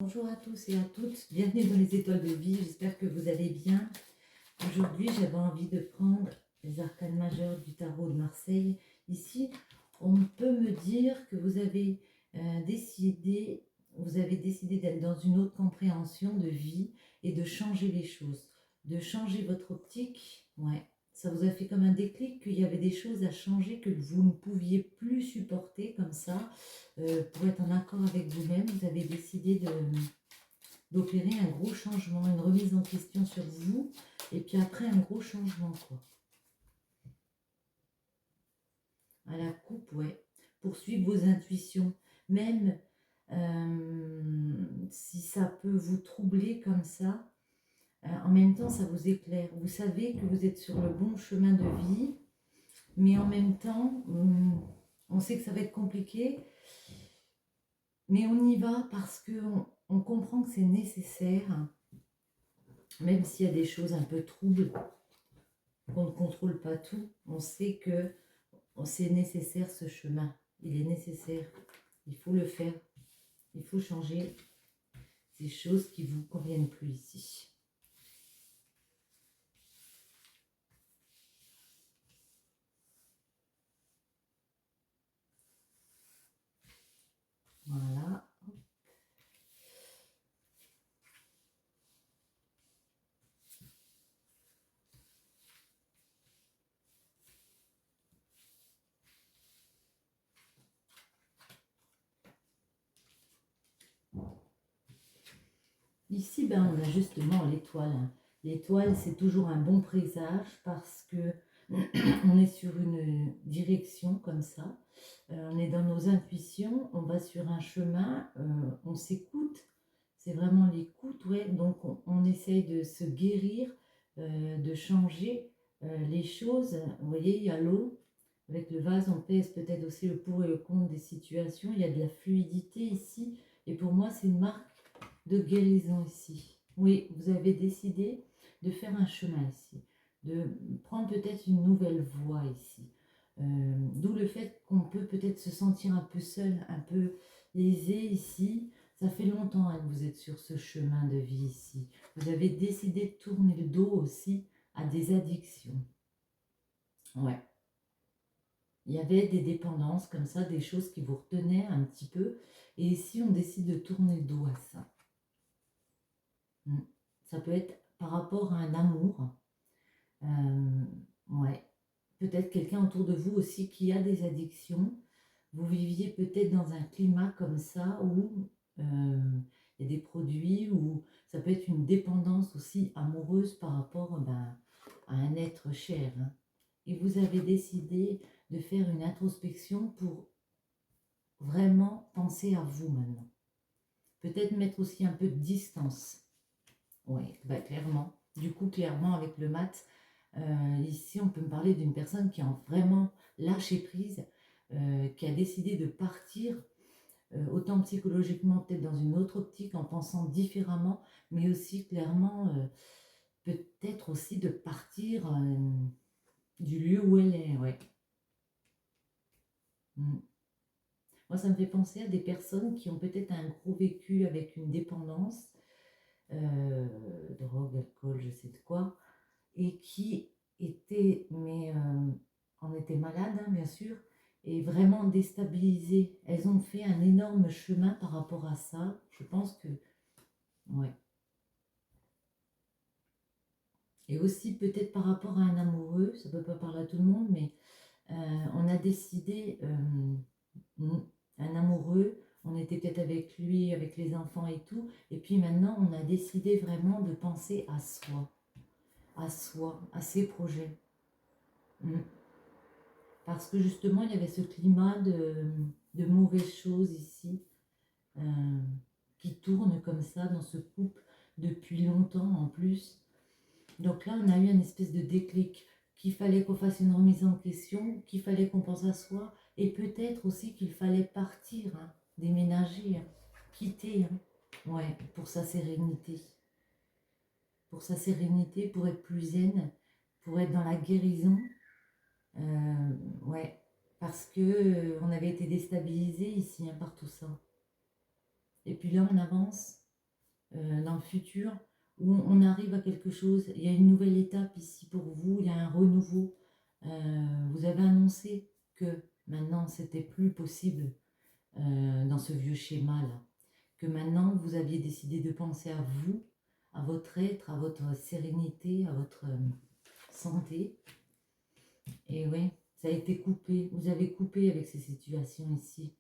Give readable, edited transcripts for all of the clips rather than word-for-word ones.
Bonjour à tous et à toutes, bienvenue dans les étoiles de vie, j'espère que vous allez bien. Aujourd'hui j'avais envie de prendre les arcanes majeures du tarot de Marseille. Ici on peut me dire que vous avez décidé d'être dans une autre compréhension de vie et de changer les choses, de changer votre optique. Ouais, ça vous a fait comme un déclic qu'il y avait des choses à changer que vous ne pouviez plus supporter comme ça. Pour être en accord avec vous-même, vous avez décidé d'opérer un gros changement, une remise en question sur vous, et puis après un gros changement, quoi. À la coupe, ouais. Poursuivre vos intuitions, même si ça peut vous troubler comme ça, en même temps, ça vous éclaire. Vous savez que vous êtes sur le bon chemin de vie, mais en même temps, on sait que ça va être compliqué, mais on y va parce qu'on on comprend que c'est nécessaire, même s'il y a des choses un peu troubles, qu'on ne contrôle pas tout, on sait que c'est nécessaire ce chemin. Il est nécessaire. Il faut le faire. Il faut changer ces choses qui ne vous conviennent plus ici. Voilà. Ici, ben, on a justement l'étoile. L'étoile, c'est toujours un bon présage parce que on est sur une direction comme ça. On est dans nos intuitions, on va sur un chemin, on s'écoute. C'est vraiment l'écoute, ouais. Donc on essaye de se guérir, de changer les choses. Vous voyez, il y a l'eau. Avec le vase, on pèse peut-être aussi le pour et le contre des situations. Il y a de la fluidité ici. Et pour moi, c'est une marque de guérison ici. Oui, vous avez décidé de faire un chemin ici, de prendre peut-être une nouvelle voie ici. D'où le fait qu'on peut peut-être se sentir un peu seul, un peu lésé ici. Ça fait longtemps que vous êtes sur ce chemin de vie ici. Vous avez décidé de tourner le dos aussi à des addictions. Ouais. Il y avait des dépendances comme ça, des choses qui vous retenaient un petit peu. Et ici, on décide de tourner le dos à ça. Ça peut être par rapport à un amour. Ouais. Peut-être quelqu'un autour de vous aussi qui a des addictions. Vous viviez peut-être dans un climat comme ça où il y a des produits, ou ça peut être une dépendance aussi amoureuse par rapport à un être cher. Hein. Et vous avez décidé de faire une introspection pour vraiment penser à vous maintenant. Peut-être mettre aussi un peu de distance. Oui, bah clairement. Du coup, clairement, avec le mat, ici, on peut me parler d'une personne qui a vraiment lâché prise, qui a décidé de partir, autant psychologiquement, peut-être dans une autre optique, en pensant différemment, mais aussi clairement, peut-être aussi de partir du lieu où elle est. Ouais. Mm. Moi, ça me fait penser à des personnes qui ont peut-être un gros vécu avec une dépendance, drogue, alcool, je sais de quoi, et qui étaient, mais en étaient malades, hein, bien sûr, et vraiment déstabilisées. Elles ont fait un énorme chemin par rapport à ça. Je pense que, ouais. Et aussi peut-être par rapport à un amoureux, ça ne peut pas parler à tout le monde, mais on a décidé, un amoureux, on était peut-être avec lui, avec les enfants et tout, et puis maintenant on a décidé vraiment de penser à soi, à ses projets. Mm. Parce que justement, il y avait ce climat de mauvaises choses ici, euh, qui tourne comme ça dans ce couple depuis longtemps en plus. Donc là, on a eu une espèce de déclic, qu'il fallait qu'on fasse une remise en question, qu'il fallait qu'on pense à soi, et peut-être aussi qu'il fallait partir, hein, déménager, hein, quitter, hein, ouais, pour sa sérénité. Pour sa sérénité, pour être plus zen, pour être dans la guérison. Ouais, parce que on avait été déstabilisés ici, hein, par tout ça. Et puis là, on avance. dans le futur où on arrive à quelque chose. Il y a une nouvelle étape ici pour vous, il y a un renouveau. Vous avez annoncé que maintenant c'était plus possible dans ce vieux schéma-là, que maintenant vous aviez décidé de penser à vous, à votre être, à votre sérénité, à votre santé. Et oui, ça a été coupé. Vous avez coupé avec ces situations ici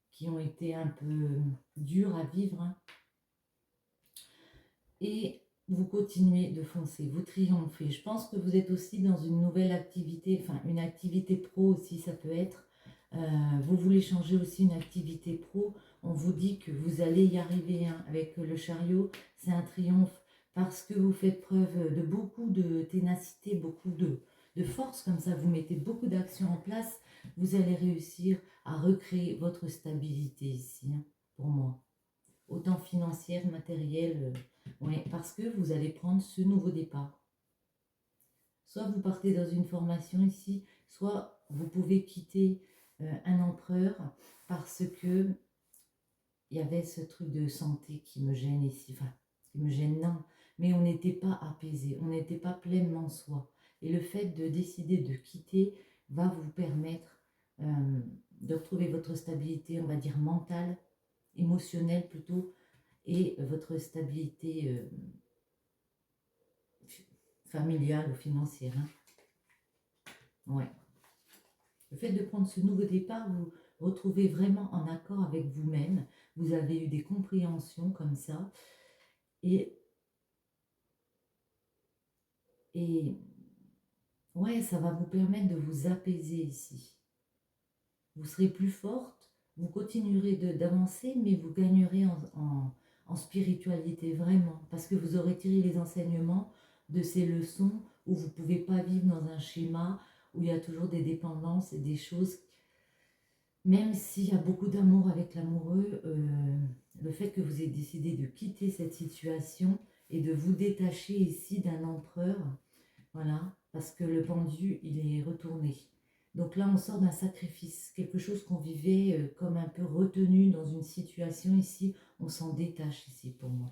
qui ont été un peu dures à vivre, hein. Et vous continuez de foncer, vous triomphez. Je pense que vous êtes aussi dans une nouvelle activité, enfin une activité pro aussi, ça peut être. Vous voulez changer aussi une activité pro. On vous dit que vous allez y arriver, hein. Avec le chariot, c'est un triomphe parce que vous faites preuve de beaucoup de ténacité, beaucoup de force. Comme ça, vous mettez beaucoup d'actions en place. Vous allez réussir à recréer votre stabilité ici, hein, pour moi. Autant financière, matérielle. Ouais, parce que vous allez prendre ce nouveau départ. Soit vous partez dans une formation ici, soit vous pouvez quitter un empereur parce que il y avait ce truc de santé qui me gêne ici. Enfin, qui me gêne, non, mais on n'était pas apaisé, on n'était pas pleinement soi. Et le fait de décider de quitter va vous permettre de retrouver votre stabilité, on va dire mentale, émotionnelle plutôt, et votre stabilité familiale ou financière, hein. Ouais. Le fait de prendre ce nouveau départ, vous retrouvez vraiment en accord avec vous-même. Vous avez eu des compréhensions comme ça. Et, et ouais, ça va vous permettre de vous apaiser ici. Vous serez plus forte, vous continuerez d'avancer, mais vous gagnerez en spiritualité, vraiment. Parce que vous aurez tiré les enseignements de ces leçons où vous ne pouvez pas vivre dans un schéma, où il y a toujours des dépendances et des choses. Même s'il y a beaucoup d'amour avec l'amoureux, le fait que vous ayez décidé de quitter cette situation et de vous détacher ici d'un empereur, voilà, parce que le pendu, il est retourné. Donc là, on sort d'un sacrifice, quelque chose qu'on vivait comme un peu retenu dans une situation ici, on s'en détache ici pour moi.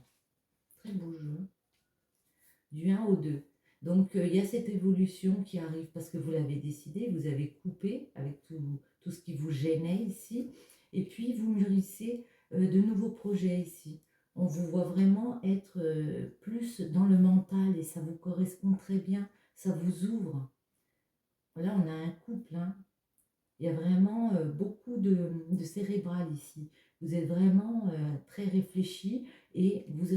Très beau jeu. Du 1 au 2. Donc il y a cette évolution qui arrive parce que vous l'avez décidé, vous avez coupé avec tout ce qui vous gênait ici, et puis vous mûrissez de nouveaux projets ici. On vous voit vraiment être plus dans le mental et ça vous correspond très bien, ça vous ouvre. Là, on a un couple, hein. Il y a vraiment beaucoup de cérébral ici. Vous êtes vraiment très réfléchi et vous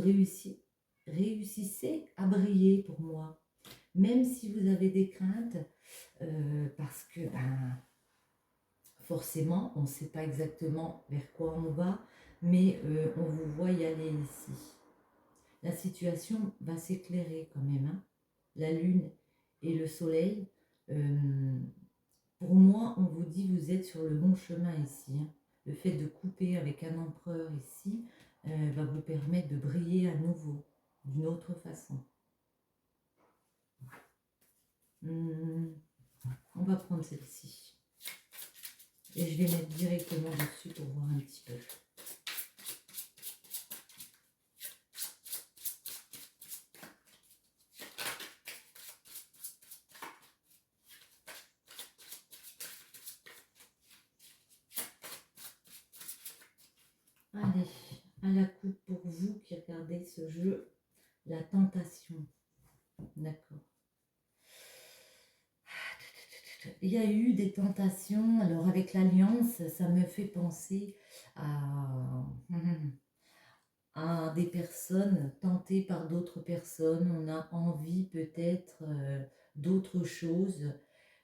réussissez à briller pour moi. Même si vous avez des craintes, parce que forcément, on ne sait pas exactement vers quoi on va, mais on vous voit y aller ici. La situation va s'éclairer quand même, hein. La lune et le soleil. Pour moi, on vous dit vous êtes sur le bon chemin ici, hein. Le fait de couper avec un empereur ici va vous permettre de briller à nouveau, d'une autre façon. On va prendre celle-ci. Et je vais mettre directement dessus pour voir un petit peu. Allez, à la coupe pour vous qui regardez ce jeu, la tentation. D'accord. Il y a eu des tentations. Alors avec l'alliance, ça me fait penser à des personnes tentées par d'autres personnes. On a envie peut-être d'autres choses.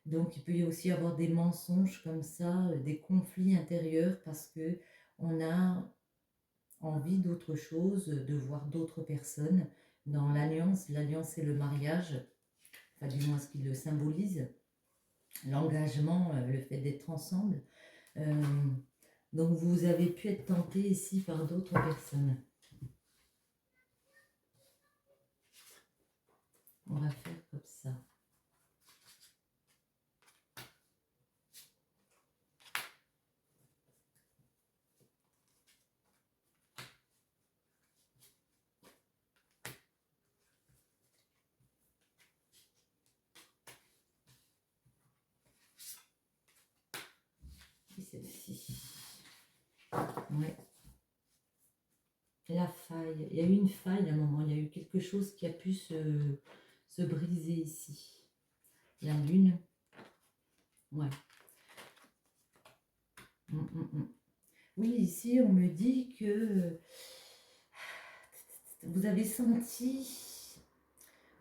Donc il peut aussi y avoir des mensonges comme ça, des conflits intérieurs parce que on a envie d'autre chose, de voir d'autres personnes. Dans l'alliance, l'alliance c'est le mariage, enfin du moins ce qui le symbolise, l'engagement, le fait d'être ensemble. Donc vous avez pu être tenté ici par d'autres personnes. On va faire comme ça. celle-ci. Ouais. La faille. Il y a eu une faille à un moment. Il y a eu quelque chose qui a pu se briser ici. La lune. Ouais. Oui, ici, on me dit que vous avez senti,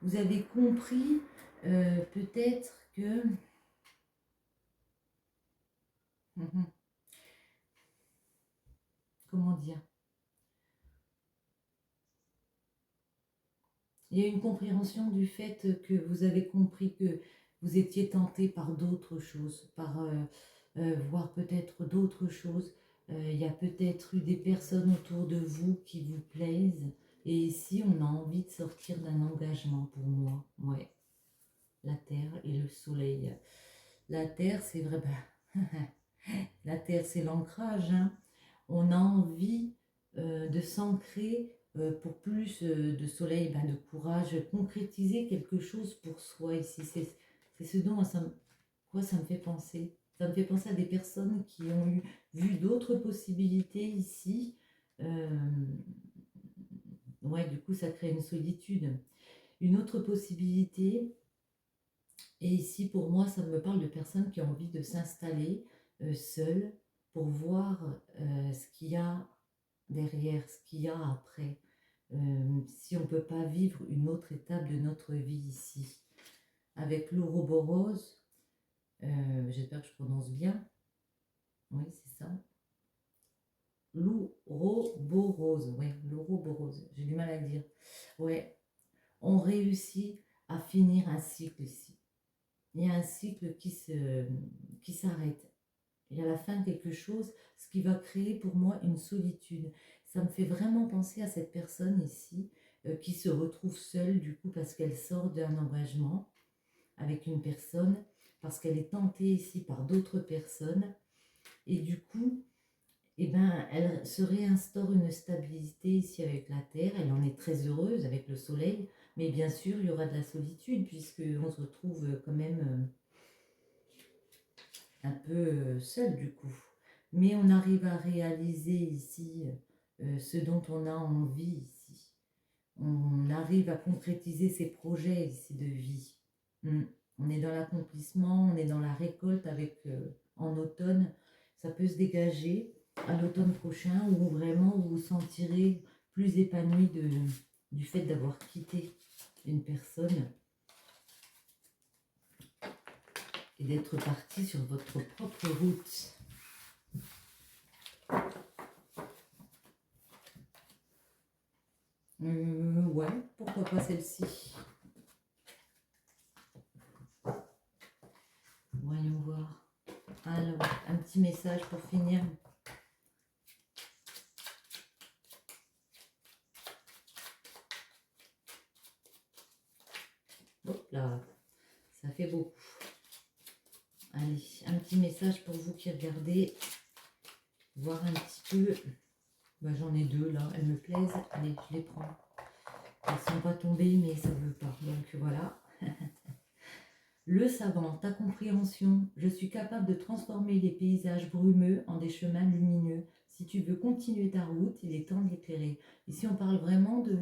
vous avez compris peut-être que... Comment dire? Il y a une compréhension du fait que vous avez compris que vous étiez tenté par d'autres choses, par voir peut-être d'autres choses. Il y a peut-être eu des personnes autour de vous qui vous plaisent. Et ici, on a envie de sortir d'un engagement pour moi. Ouais. La terre et le soleil. La terre, c'est vrai. La terre, c'est l'ancrage. Hein. On a envie de s'ancrer pour plus de soleil, de courage, concrétiser quelque chose pour soi ici. C'est ce dont quoi ça me fait penser. Ça me fait penser à des personnes qui ont vu d'autres possibilités ici. Ouais, du coup, ça crée une solitude. Une autre possibilité, et ici, pour moi, ça me parle de personnes qui ont envie de s'installer seules pour voir ce qu'il y a derrière, ce qu'il y a après. Si on ne peut pas vivre une autre étape de notre vie ici. Avec l'ouroboros, j'espère que je prononce bien. Oui, c'est ça. L'ouroboros, oui, l'ouroboros, j'ai du mal à dire. Ouais, on réussit à finir un cycle ici. Il y a un cycle qui s'arrête. Il y a à la fin quelque chose, ce qui va créer pour moi une solitude. Ça me fait vraiment penser à cette personne ici qui se retrouve seule du coup parce qu'elle sort d'un engagement avec une personne, parce qu'elle est tentée ici par d'autres personnes et du coup, eh ben, elle se réinstaure une stabilité ici avec la terre. Elle en est très heureuse avec le soleil, mais bien sûr il y aura de la solitude puisqu'on se retrouve quand même un peu seul du coup. Mais on arrive à réaliser ici ce dont on a envie ici. On arrive à concrétiser ses projets ici de vie. On est dans l'accomplissement, on est dans la récolte avec en automne. Ça peut se dégager à l'automne prochain où vraiment vous vous sentirez plus épanoui du fait d'avoir quitté une personne et d'être parti sur votre propre route. Ouais, pourquoi pas celle-ci. Voyons voir. Alors, un petit message pour finir. Hop là, ça fait beaucoup. Allez, un petit message pour vous qui regardez. Voir un petit peu. J'en ai deux là, elles me plaisent. Allez, je les prends. Elles ne sont pas tombées, mais ça ne veut pas. Donc voilà. Le savant, ta compréhension. Je suis capable de transformer les paysages brumeux en des chemins lumineux. Si tu veux continuer ta route, il est temps de l'éclairer. Ici, on parle vraiment de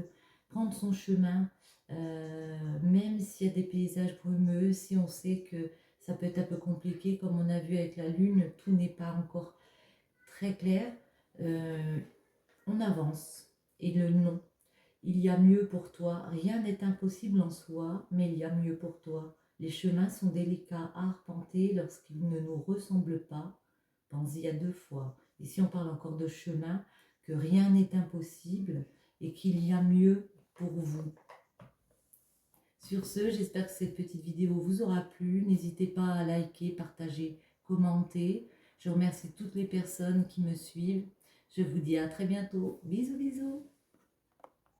prendre son chemin, même s'il y a des paysages brumeux, si on sait que ça peut être un peu compliqué, comme on a vu avec la lune, tout n'est pas encore très clair. On avance. Et le non. Il y a mieux pour toi. Rien n'est impossible en soi, mais il y a mieux pour toi. Les chemins sont délicats à arpenter lorsqu'ils ne nous ressemblent pas. Pense-y à deux fois. Ici, on parle encore de chemin, que rien n'est impossible et qu'il y a mieux pour vous. Sur ce, j'espère que cette petite vidéo vous aura plu. N'hésitez pas à liker, partager, commenter. Je remercie toutes les personnes qui me suivent. Je vous dis à très bientôt. Bisous, bisous.